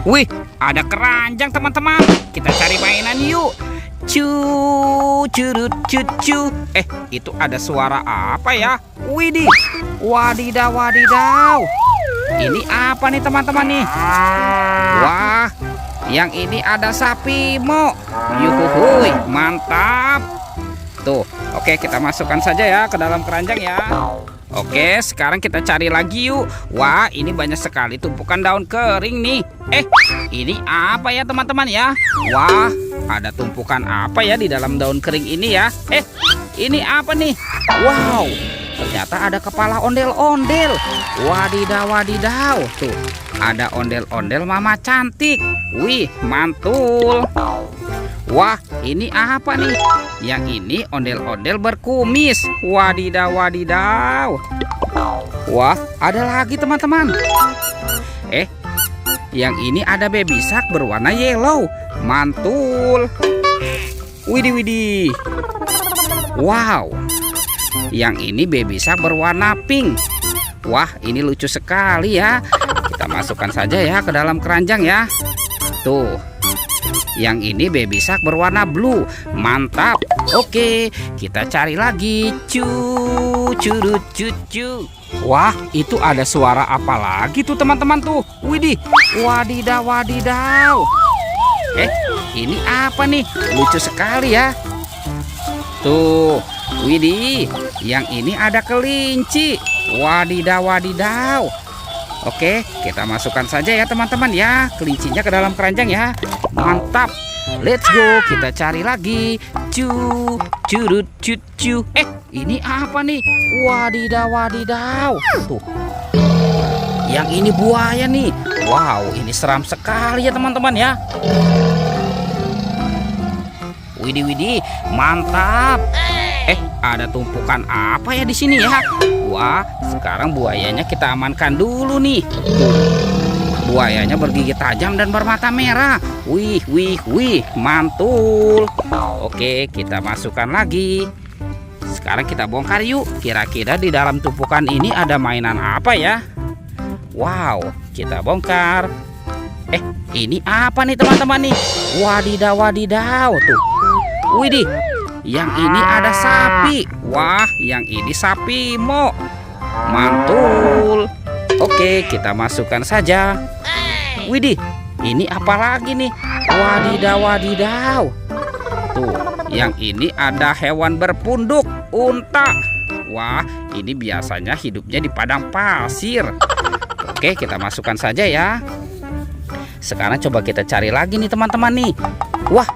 Wih, ada keranjang teman-teman. Kita cari mainan yuk. Curut cucu. Itu ada suara apa ya? Widih, wadidaw wadidaw. Ini apa nih teman-teman nih? Wah, yang ini ada sapi mo. Yuhuhuy, mantap. Tuh, oke, kita masukkan saja ya ke dalam keranjang ya. Oke, sekarang kita cari lagi yuk. Wah, ini banyak sekali tumpukan daun kering nih. Ini apa ya teman-teman ya? Wah, ada tumpukan apa ya di dalam daun kering ini ya? Ini apa nih? Wow, ternyata ada kepala ondel-ondel. Wadidaw wadidaw. Tuh, ada ondel-ondel mama cantik. Wih, mantul. Wah, ini apa nih? Yang ini ondel-ondel berkumis. Wadidaw wadidaw. Wah, ada lagi teman-teman. Yang ini ada baby shark berwarna yellow. Mantul. Widih widih. Wow. Yang ini baby shark berwarna pink. Wah, ini lucu sekali ya. Kita masukkan saja ya ke dalam keranjang ya. Tuh. Yang ini baby shark berwarna blue. Mantap. Oke, kita cari lagi. Curut cucu. Wah, itu ada suara apa lagi tuh teman-teman tuh? Widih, wadidaw wadidaw. Ini apa nih? Lucu sekali ya. Tuh, widih, yang ini ada kelinci. Wadidaw wadidaw. Oke, kita masukkan saja ya teman-teman ya, kelincinya ke dalam keranjang ya. Mantap. Let's go, kita cari lagi. Curut cucu. Ini apa nih? Wadidaw wadidaw. Tuh. Yang ini buaya nih. Wow, ini seram sekali ya teman-teman ya. Widih widih, mantap. Ada tumpukan apa ya di sini ya? Wah, sekarang buayanya kita amankan dulu nih. Buayanya bergigi tajam dan bermata merah. Wih, wih, wih, mantul. Oke, kita masukkan lagi. Sekarang kita bongkar yuk. Kira-kira di dalam tumpukan ini ada mainan apa ya? Wow, kita bongkar. Ini apa nih teman-teman nih? Wadidaw wadidaw tuh. Widih, yang ini ada sapi. Wah, yang ini sapi mo. Mantul. Oke, kita masukkan saja. Widih, ini apa lagi nih? Wadidaw wadidaw. Tuh, yang ini ada hewan berpunduk, unta. Wah, ini biasanya hidupnya di padang pasir. Oke, kita masukkan saja ya. Sekarang coba kita cari lagi nih teman-teman nih. Wah,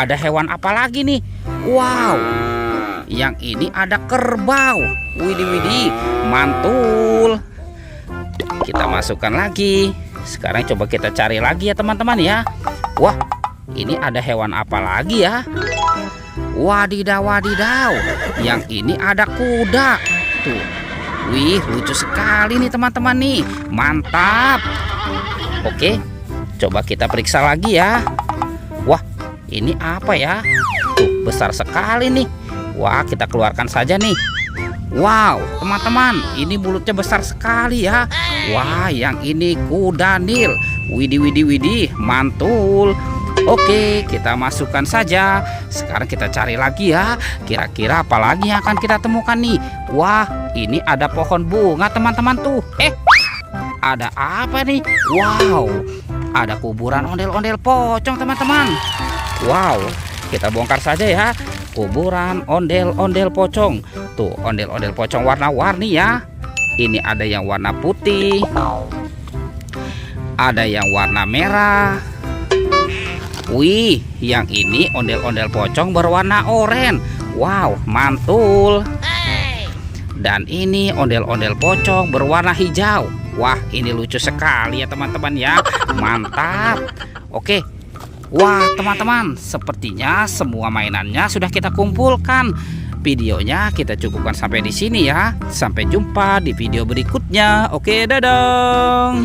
ada hewan apa lagi nih? Wow, yang ini ada kerbau. Widih widih, mantul. Kita masukkan lagi. Sekarang coba kita cari lagi ya teman-teman ya. Wah, ini ada hewan apa lagi ya? Wadidaw wadidaw. Yang ini ada kuda. Tuh. Wih, lucu sekali nih teman-teman nih. Mantap. Oke, coba kita periksa lagi ya. Wah, ini apa ya? Tuh, besar sekali nih. Wah, kita keluarkan saja nih. Wow, teman-teman, ini mulutnya besar sekali ya. Wah, yang ini kuda Nil. Widih widih widih, mantul. Oke, kita masukkan saja. Sekarang kita cari lagi ya. Kira-kira apa lagi yang akan kita temukan nih? Wah, ini ada pohon bunga teman-teman tuh. Ada apa nih? Wow, ada kuburan ondel-ondel pocong teman-teman. Wow, kita bongkar saja ya. Kuburan ondel-ondel pocong. Tuh, ondel-ondel pocong warna-warni ya. Ini ada yang warna putih, ada yang warna merah. Wih, yang ini ondel-ondel pocong berwarna oranye. Wow, mantul. Dan ini ondel-ondel pocong berwarna hijau. Wah, ini lucu sekali ya teman-teman ya. Mantap. Oke. Wah, teman-teman, sepertinya semua mainannya sudah kita kumpulkan. Videonya kita cukupkan sampai di sini ya. Sampai jumpa di video berikutnya. Oke, dadah.